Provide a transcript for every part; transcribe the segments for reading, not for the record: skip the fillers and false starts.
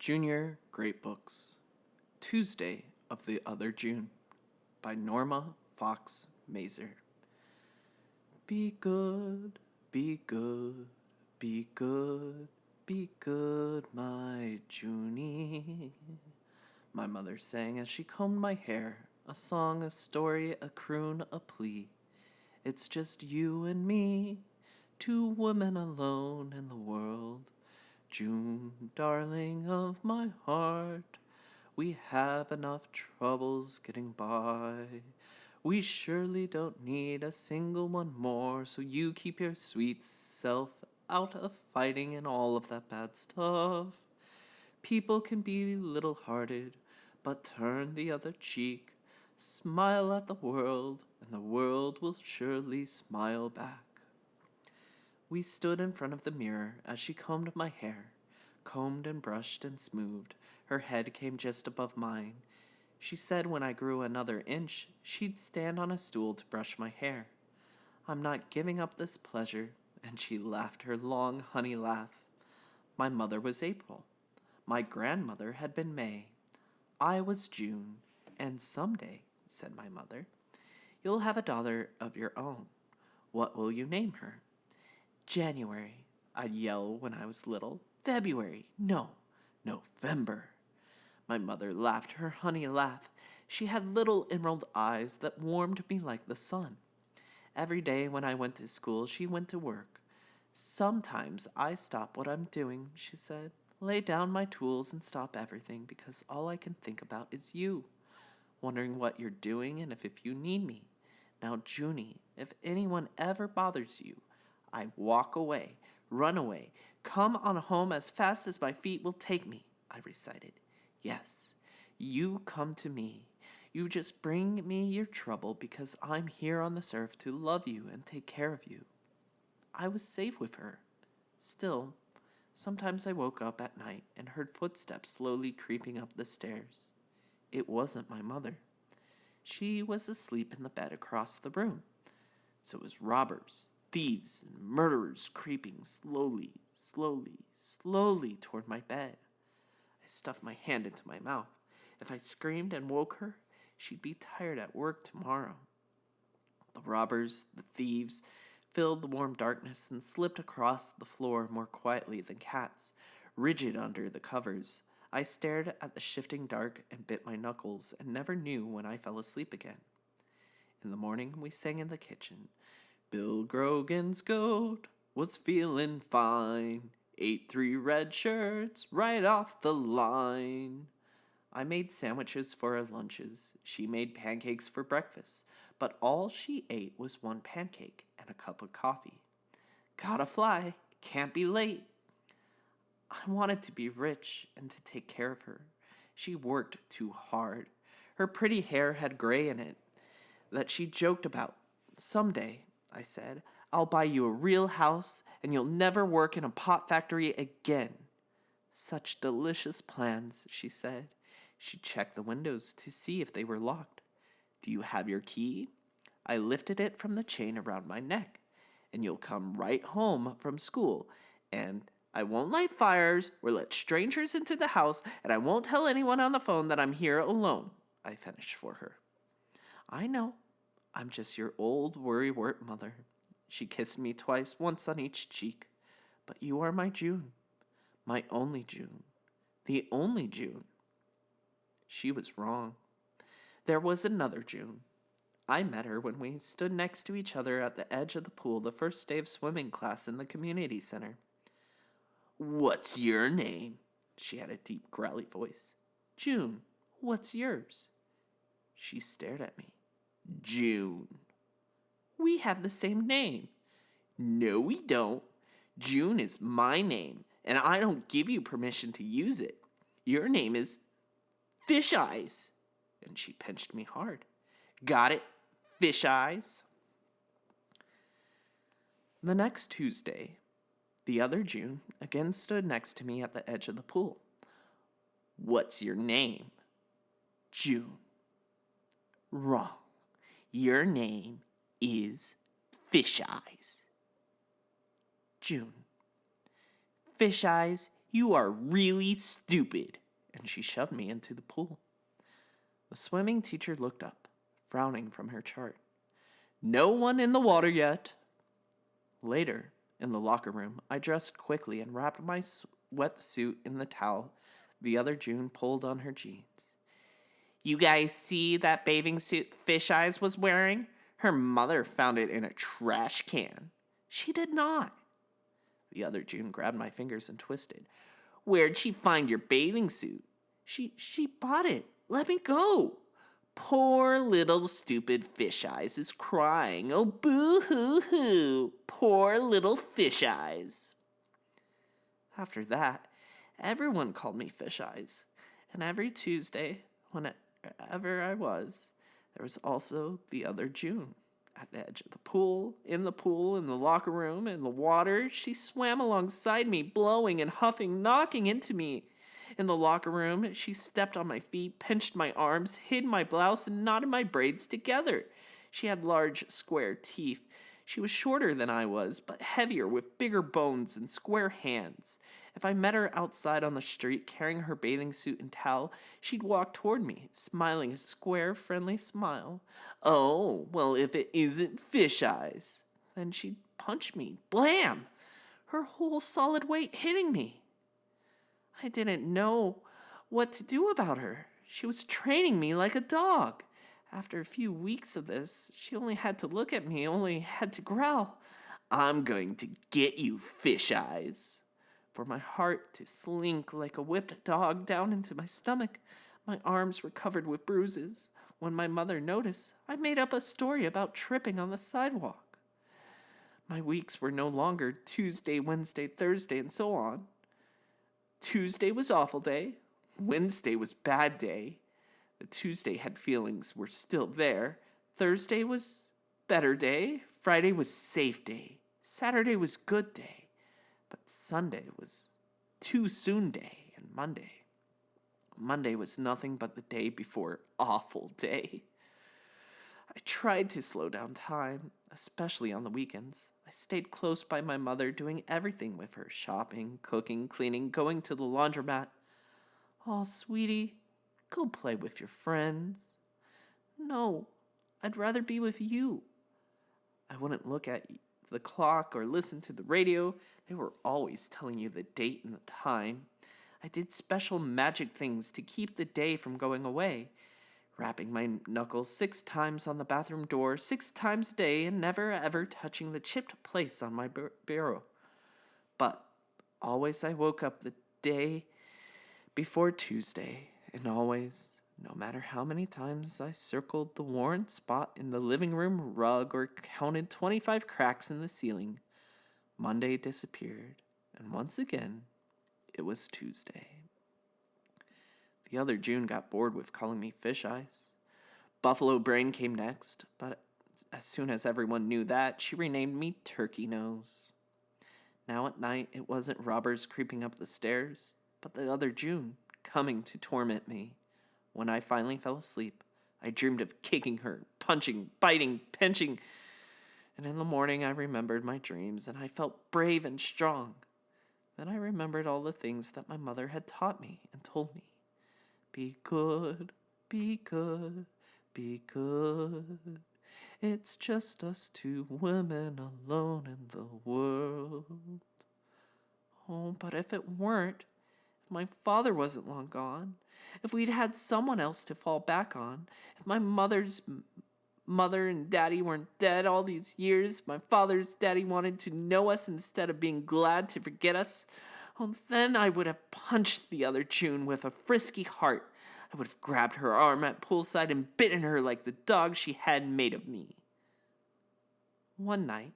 Junior Great Books, Tuesday of the Other June, by Norma Fox Mazer. Be good, be good, be good, be good, my Junie. My mother sang as she combed my hair, a song, a story, a croon, a plea. It's just you and me, two women alone in the world. June, darling of my heart, we have enough troubles getting by. We surely don't need a single one more, so you keep your sweet self out of fighting and all of that bad stuff. People can be little-hearted, but turn the other cheek. Smile at the world, and the world will surely smile back. We stood in front of the mirror as she combed my hair. Combed and brushed and smoothed, her head came just above mine. She said when I grew another inch, she'd stand on a stool to brush my hair. I'm not giving up this pleasure, and she laughed her long honey laugh. My mother was April. My grandmother had been May. I was June, and someday, said my mother, you'll have a daughter of your own. What will you name her? January, I'd yell when I was little. February, no, November. My mother laughed her honey laugh. She had little emerald eyes that warmed me like the sun. Every day when I went to school, she went to work. Sometimes I stop what I'm doing, she said. Lay down my tools and stop everything because all I can think about is you. Wondering what you're doing and if you need me. Now, Junie, if anyone ever bothers you, I walk away, run away, come on home as fast as my feet will take me, I recited. Yes, you come to me. You just bring me your trouble because I'm here on this earth to love you and take care of you. I was safe with her. Still, sometimes I woke up at night and heard footsteps slowly creeping up the stairs. It wasn't my mother. She was asleep in the bed across the room. So it was robbers, thieves, and murderers creeping slowly toward my bed. I stuffed my hand into my mouth. If I screamed and woke her, she'd be tired at work tomorrow. The robbers, the thieves, filled the warm darkness and slipped across the floor more quietly than cats, rigid under the covers. I stared at the shifting dark and bit my knuckles and never knew when I fell asleep again. In the morning, we sang in the kitchen. Bill Grogan's goat was feeling fine. ate 3 red shirts right off the line. I made sandwiches for her lunches. She made pancakes for breakfast. But all she ate was 1 pancake and a cup of coffee. Gotta fly. Can't be late. I wanted to be rich and to take care of her. She worked too hard. Her pretty hair had gray in it that she joked about. Someday, I said, I'll buy you a real house and you'll never work in a pot factory again. Such delicious plans, she said. She checked the windows to see if they were locked. Do you have your key? I lifted it from the chain around my neck. And you'll come right home from school. And I won't light fires or let strangers into the house. And I won't tell anyone on the phone that I'm here alone, I finished for her. I know. I'm just your old worrywart mother. She kissed me twice, once on each cheek. But you are my June. My only June. The only June. She was wrong. There was another June. I met her when we stood next to each other at the edge of the pool the first day of swimming class in the community center. What's your name? She had a deep, growly voice. June. What's yours? She stared at me. June. We have the same name. No, we don't. June is my name, and I don't give you permission to use it. Your name is Fish Eyes. And she pinched me hard. Got it? Fish Eyes? The next Tuesday, the other June again stood next to me at the edge of the pool. What's your name? June. Wrong. Your name is Fish Eyes. June. Fish Eyes, You are really stupid. And she shoved me into the pool. The swimming teacher looked up, frowning from her chart. No one in the water yet. Later, in the locker room, I dressed quickly and wrapped my wetsuit in the towel the other June pulled on her jeans. You guys see that bathing suit Fish Eyes was wearing? Her mother found it in a trash can. She did not. The other June grabbed my fingers and twisted. Where'd she find your bathing suit? She bought it. Let me go. Poor little stupid Fish Eyes is crying. Oh, boo-hoo-hoo. Poor little Fish Eyes. After that, everyone called me Fish Eyes. And every Tuesday, whenever I was, there was also the other June. At the edge of the pool, in the locker room, in the water, she swam alongside me, blowing and huffing, knocking into me. In the locker room, she stepped on my feet, pinched my arms, hid my blouse, and knotted my braids together. She had large, square teeth. She was shorter than I was, but heavier, with bigger bones and square hands. If I met her outside on the street carrying her bathing suit and towel, she'd walk toward me, smiling a square, friendly smile. Oh, well, if it isn't Fish Eyes. Then she'd punch me. Blam! Her whole solid weight hitting me. I didn't know what to do about her. She was training me like a dog. After a few weeks of this, she only had to look at me, only had to growl, I'm going to get you, Fish Eyes. For my heart to slink like a whipped dog down into my stomach. My arms were covered with bruises. When my mother noticed, I made up a story about tripping on the sidewalk. My weeks were no longer Tuesday, Wednesday, Thursday, and so on. Tuesday was awful day. Wednesday was bad day. The Tuesday had feelings were still there. Thursday was better day. Friday was safe day. Saturday was good day. But Sunday was too soon day, and Monday was nothing but the day before awful day. I tried to slow down time, especially on the weekends. I stayed close by my mother, doing everything with her, shopping, cooking, cleaning, going to the laundromat. Oh, sweetie, go play with your friends. No, I'd rather be with you. I wouldn't look at the clock or listen to the radio. They were always telling you the date and the time. I did special magic things to keep the day from going away, rapping my knuckles 6 times on the bathroom door 6 times a day and never ever touching the chipped place on my bureau. But always I woke up the day before Tuesday, and always, no matter how many times I circled the worn spot in the living room rug or counted 25 cracks in the ceiling, Monday disappeared, and once again, it was Tuesday. The other June got bored with calling me Fish Eyes. Buffalo Brain came next, but as soon as everyone knew that, she renamed me Turkey Nose. Now at night, it wasn't robbers creeping up the stairs, but the other June coming to torment me. When I finally fell asleep, I dreamed of kicking her, punching, biting, pinching. And in the morning, I remembered my dreams, and I felt brave and strong. Then I remembered all the things that my mother had taught me and told me. Be good, be good, be good. It's just us 2 women alone in the world. Oh, but if it weren't, if my father wasn't long gone, if we'd had someone else to fall back on, if my mother's mother and daddy weren't dead all these years, my father's daddy wanted to know us instead of being glad to forget us, oh, then I would have punched the other June with a frisky heart. I would have grabbed her arm at poolside and bitten her like the dog she had made of me. One night,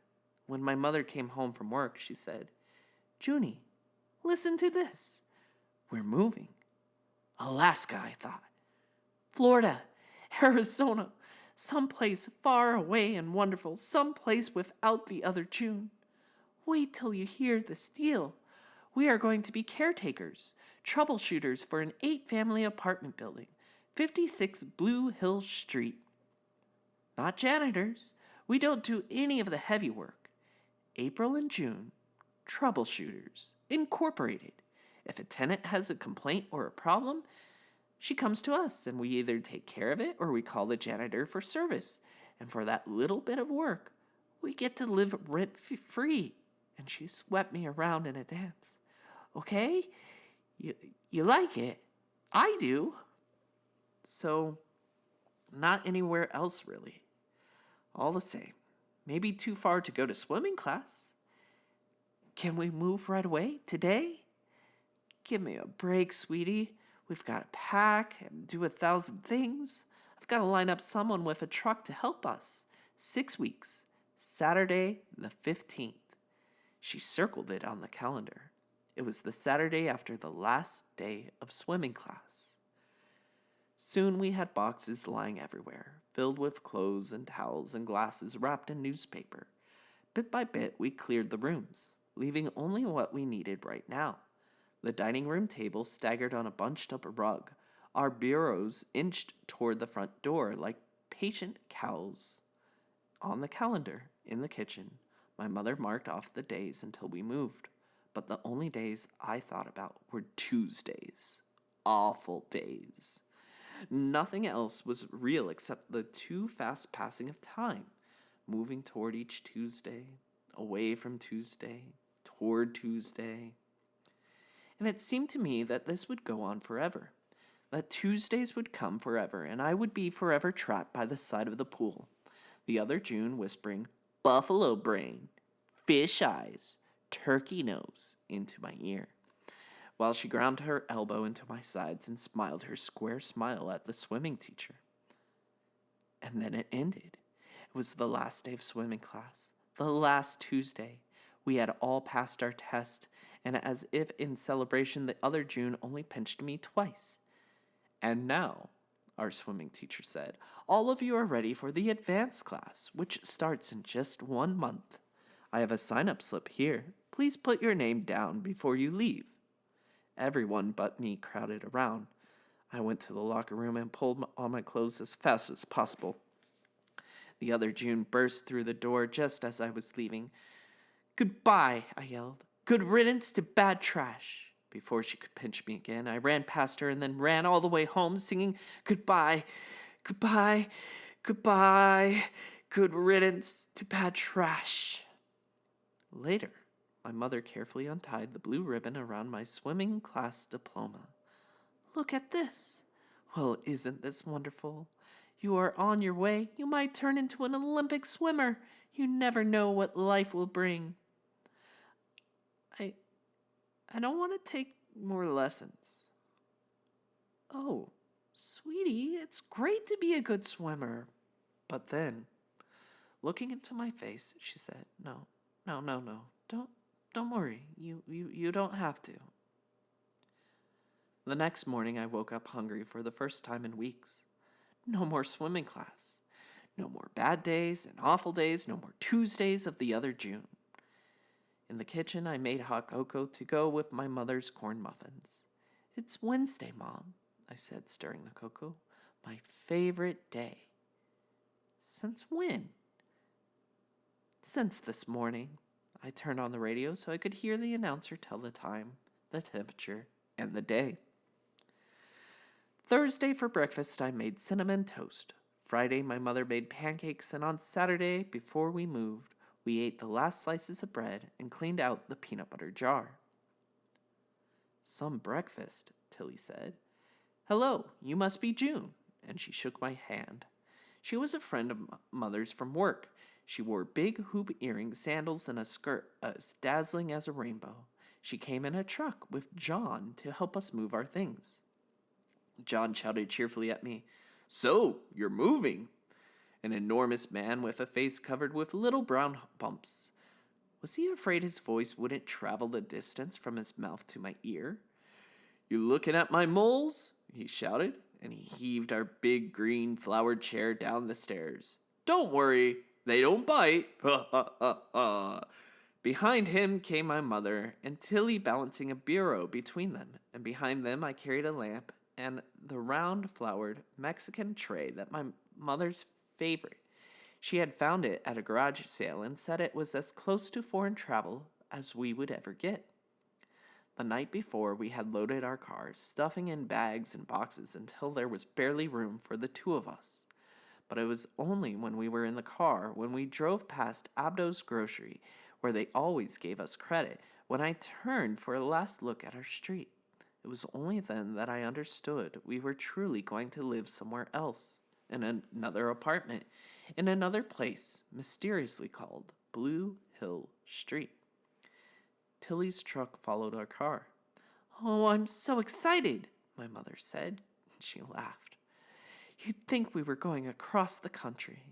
when my mother came home from work, she said, Junie, listen to this. We're moving. Alaska, I thought. Florida, Arizona, someplace far away and wonderful, someplace without the other June. Wait till you hear this deal. We are going to be caretakers, troubleshooters for an 8-family apartment building, 56 Blue Hill Street. Not janitors. We don't do any of the heavy work. April and June, Troubleshooters, Incorporated. If a tenant has a complaint or a problem, she comes to us and we either take care of it or we call the janitor for service. And for that little bit of work, we get to live rent free. And she swept me around in a dance. Okay? You like it? I do. So, not anywhere else really. All the same, maybe too far to go to swimming class. Can we move right away today? Give me a break, sweetie. We've got to pack and do 1,000 things. I've got to line up someone with a truck to help us. 6 weeks, Saturday the 15th. She circled it on the calendar. It was the Saturday after the last day of swimming class. Soon we had boxes lying everywhere, filled with clothes and towels and glasses wrapped in newspaper. Bit by bit, we cleared the rooms, leaving only what we needed right now. The dining room table staggered on a bunched-up rug. Our bureaus inched toward the front door like patient cows. On the calendar, in the kitchen, my mother marked off the days until we moved. But the only days I thought about were Tuesdays. Awful days. Nothing else was real except the too fast passing of time, moving toward each Tuesday, away from Tuesday, toward Tuesday. And it seemed to me that this would go on forever, that Tuesdays would come forever, and I would be forever trapped by the side of the pool, the other June whispering, "Buffalo brain, fish eyes, turkey nose," into my ear, while she ground her elbow into my sides and smiled her square smile at the swimming teacher. And then it ended. It was the last day of swimming class, the last Tuesday. We had all passed our test, and as if in celebration, the other June only pinched me twice. "And now," our swimming teacher said, "all of you are ready for the advanced class, which starts in just 1 month. I have a sign-up slip here. Please put your name down before you leave." Everyone but me crowded around. I went to the locker room and pulled on my clothes as fast as possible. The other June burst through the door just as I was leaving. "Goodbye," I yelled. "Good riddance to bad trash." Before she could pinch me again, I ran past her and then ran all the way home singing, "Goodbye, goodbye, goodbye, good riddance to bad trash." Later, my mother carefully untied the blue ribbon around my swimming class diploma. "Look at this. Well, isn't this wonderful? You are on your way. You might turn into an Olympic swimmer. You never know what life will bring." I don't want to take more lessons." "Oh, sweetie, it's great to be a good swimmer." But then, looking into my face, she said, No. Don't worry. You don't have to." The next morning, I woke up hungry for the first time in weeks. No more swimming class. No more bad days and awful days. No more Tuesdays of the other June. In the kitchen, I made hot cocoa to go with my mother's corn muffins. "It's Wednesday, Mom," I said, stirring the cocoa. "My favorite day." "Since when?" "Since this morning." I turned on the radio so I could hear the announcer tell the time, the temperature, and the day. Thursday for breakfast, I made cinnamon toast. Friday, my mother made pancakes, and on Saturday, before we moved, we ate the last slices of bread and cleaned out the peanut butter jar. "Some breakfast," Tilly said. "Hello, you must be June," and she shook my hand. She was a friend of Mother's from work. She wore big hoop earrings, sandals, and a skirt as dazzling as a rainbow. She came in a truck with John to help us move our things. John shouted cheerfully at me, "So, you're moving?" An enormous man with a face covered with little brown bumps. Was he afraid his voice wouldn't travel the distance from his mouth to my ear? "You looking at my moles?" he shouted, and he heaved our big green flowered chair down the stairs. "Don't worry, they don't bite." Ha ha ha ha. Behind him came my mother and Tilly balancing a bureau between them, and behind them I carried a lamp and the round flowered Mexican tray that my mother's favorite. She had found it at a garage sale and said it was as close to foreign travel as we would ever get. The night before, we had loaded our cars, stuffing in bags and boxes until there was barely room for the two of us. But it was only when we were in the car, when we drove past Abdo's grocery, where they always gave us credit, when I turned for a last look at our street. It was only then that I understood we were truly going to live somewhere else, in another apartment, in another place, mysteriously called Blue Hill Street. Tilly's truck followed our car. "Oh, I'm so excited," my mother said. She laughed. "You'd think we were going across the country."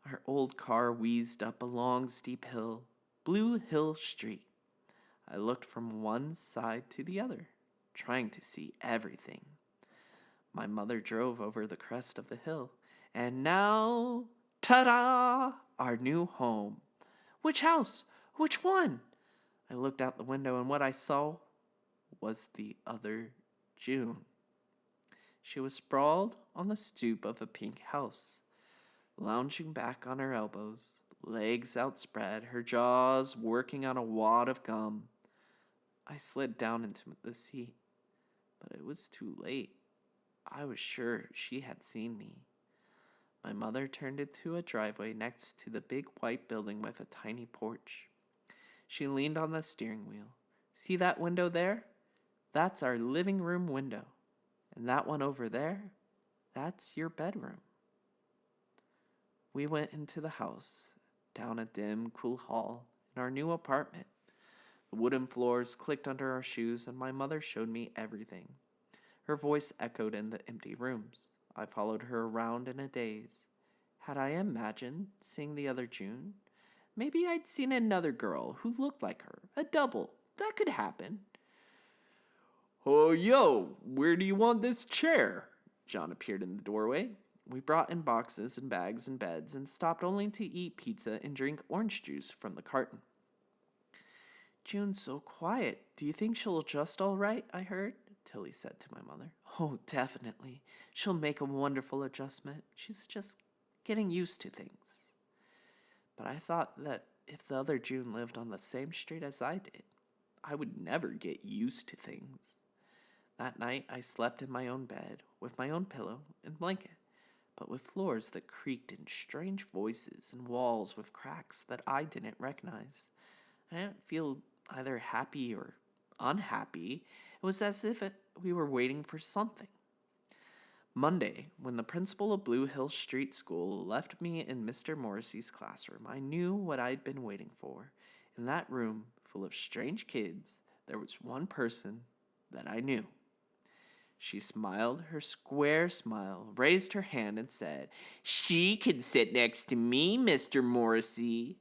Our old car wheezed up a long, steep hill, Blue Hill Street. I looked from one side to the other, trying to see everything. My mother drove over the crest of the hill, and now, ta-da! Our new home. "Which house? Which one?" I looked out the window, and what I saw was the other June. She was sprawled on the stoop of a pink house, lounging back on her elbows, legs outspread, her jaws working on a wad of gum. I slid down into the seat, but it was too late. I was sure she had seen me. My mother turned into a driveway next to the big white building with a tiny porch. She leaned on the steering wheel. "See that window there? That's our living room window. And that one over there? That's your bedroom." We went into the house, down a dim, cool hall, in our new apartment. The wooden floors clicked under our shoes, and my mother showed me everything. Her voice echoed in the empty rooms. I followed her around in a daze. Had I imagined seeing the other June? Maybe I'd seen another girl who looked like her, a double. That could happen. "Oh, yo, where do you want this chair?" John appeared in the doorway. We brought in boxes and bags and beds and stopped only to eat pizza and drink orange juice from the carton. "June's so quiet. Do you think she'll adjust all right?" I heard Tilly said to my mother. "Oh, definitely. She'll make a wonderful adjustment. She's just getting used to things." But I thought that if the other June lived on the same street as I did, I would never get used to things. That night, I slept in my own bed, with my own pillow and blanket, but with floors that creaked in strange voices and walls with cracks that I didn't recognize. I didn't feel either happy or unhappy. It was as if we were waiting for something. Monday, when the principal of Blue Hill Street School left me in Mr. Morrissey's classroom, I knew what I'd been waiting for. In that room, full of strange kids, there was one person that I knew. She smiled her square smile, raised her hand, and said, "She can sit next to me, Mr. Morrissey."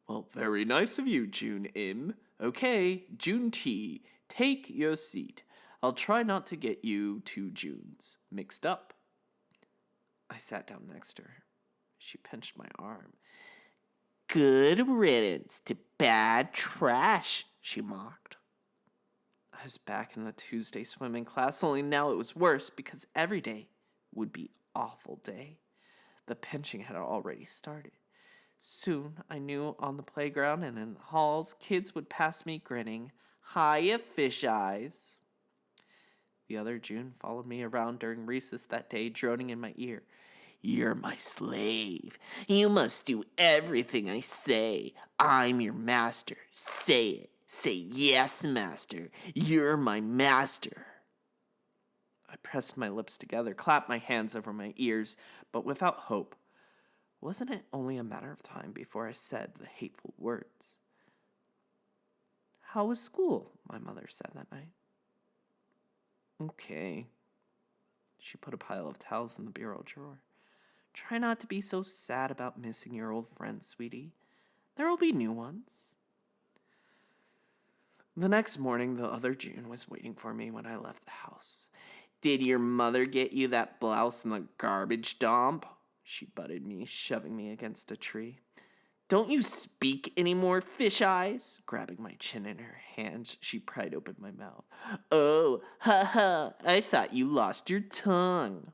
"Well, very nice of you, June M. Okay, June T., take your seat. I'll try not to get you two Junes mixed up." I sat down next to her. She pinched my arm. "Good riddance to bad trash," she mocked. I was back in the Tuesday swimming class, only now it was worse because every day would be awful day. The pinching had already started. Soon, I knew on the playground and in the halls, kids would pass me grinning, "Hiya, fish eyes." The other June followed me around during recess that day, droning in my ear, "You're my slave. You must do everything I say. I'm your master. Say it. Say yes, master. You're my master." I pressed my lips together, clapped my hands over my ears, but without hope. Wasn't it only a matter of time before I said the hateful words? "How was school?" my mother said that night. "Okay." She put a pile of towels in the bureau drawer. "Try not to be so sad about missing your old friends, sweetie. There'll be new ones." The next morning, the other June was waiting for me when I left the house. "Did your mother get you that blouse in the garbage dump?" She butted me, shoving me against a tree. "Don't you speak anymore, fish eyes?" Grabbing my chin in her hands, she pried open my mouth. "Oh, ha ha, I thought you lost your tongue."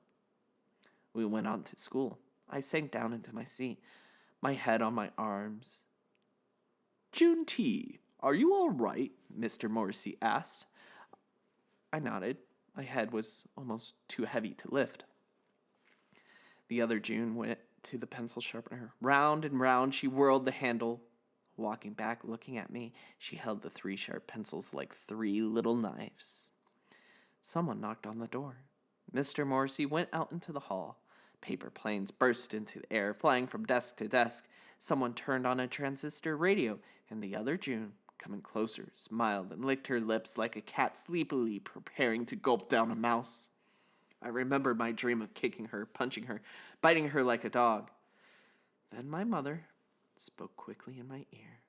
We went on to school. I sank down into my seat, my head on my arms. "June T., "Are you all right?" Mr. Morrissey asked. I nodded. My head was almost too heavy to lift. The other June went to the pencil sharpener. Round and round she whirled the handle. Walking back, looking at me, she held the 3 sharp pencils like 3 little knives. Someone knocked on the door. Mr. Morrissey went out into the hall. Paper planes burst into the air, flying from desk to desk. Someone turned on a transistor radio, and the other June, coming closer, smiled and licked her lips like a cat sleepily preparing to gulp down a mouse. I remembered my dream of kicking her, punching her, biting her like a dog. Then my mother spoke quickly in my ear.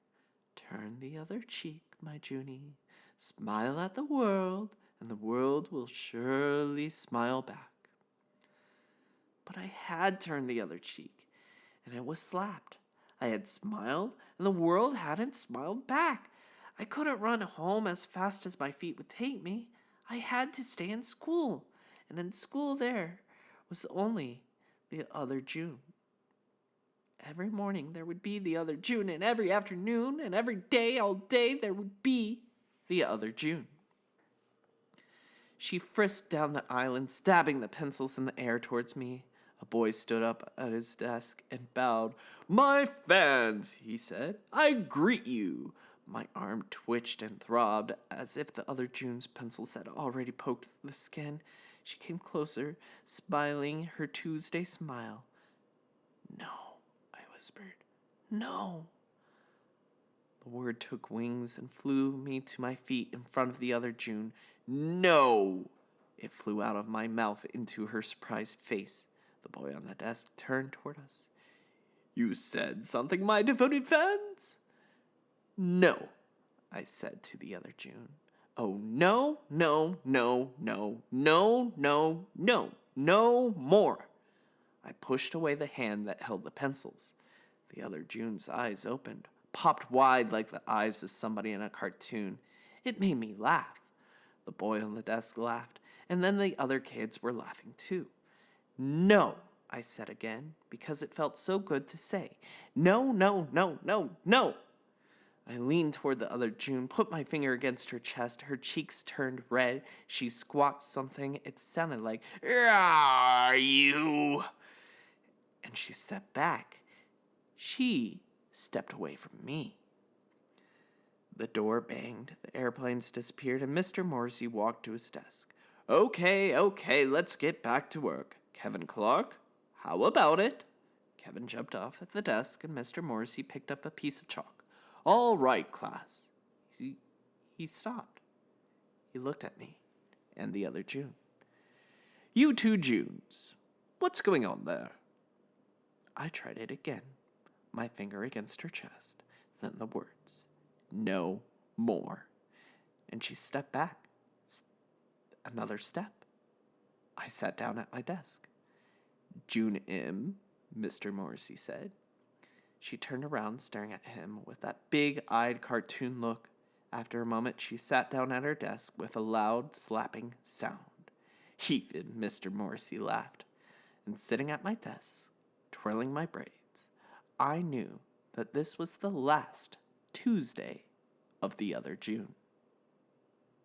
"Turn the other cheek, my Junie. Smile at the world, and the world will surely smile back." But I had turned the other cheek, and it was slapped. I had smiled, and the world hadn't smiled back. I couldn't run home as fast as my feet would take me. I had to stay in school, and in school there was only the other June. Every morning there would be the other June, and every afternoon and every day, all day, there would be the other June. She frisked down the island, stabbing the pencils in the air towards me. A boy stood up at his desk and bowed. "My fans," he said, "I greet you." My arm twitched and throbbed as if the other June's pencils had already poked the skin. She came closer, smiling her Tuesday smile. "No," I whispered. "No." The word took wings and flew me to my feet in front of the other June. "No!" It flew out of my mouth into her surprised face. The boy on the desk turned toward us. "You said something, my devoted fans?" "No," I said to the other June. "Oh, no, no, no, no, no, no, no, no more." I pushed away the hand that held the pencils. The other June's eyes opened, popped wide like the eyes of somebody in a cartoon. It made me laugh. The boy on the desk laughed, and then the other kids were laughing too. "No," I said again, because it felt so good to say. "No, no, no, no, no." I leaned toward the other June, put my finger against her chest. Her cheeks turned red. She squawked something. It sounded like, "Are you?" And she stepped back. She stepped away from me. The door banged, the airplanes disappeared, and Mr. Morrissey walked to his desk. Okay, let's get back to work. Kevin Clark, how about it?" Kevin jumped off at the desk, and Mr. Morrissey picked up a piece of chalk. "All right, class." He stopped. He looked at me and the other June. "You 2 Junes, what's going on there?" I tried it again, my finger against her chest, then the words, "No more." And she stepped back. Another step. I sat down at my desk. "June M," Mr. Morrissey said. She turned around, staring at him with that big-eyed cartoon look. After a moment, she sat down at her desk with a loud, slapping sound. Even Mr. Morrissey laughed. And sitting at my desk, twirling my braids, I knew that this was the last Tuesday of the other June.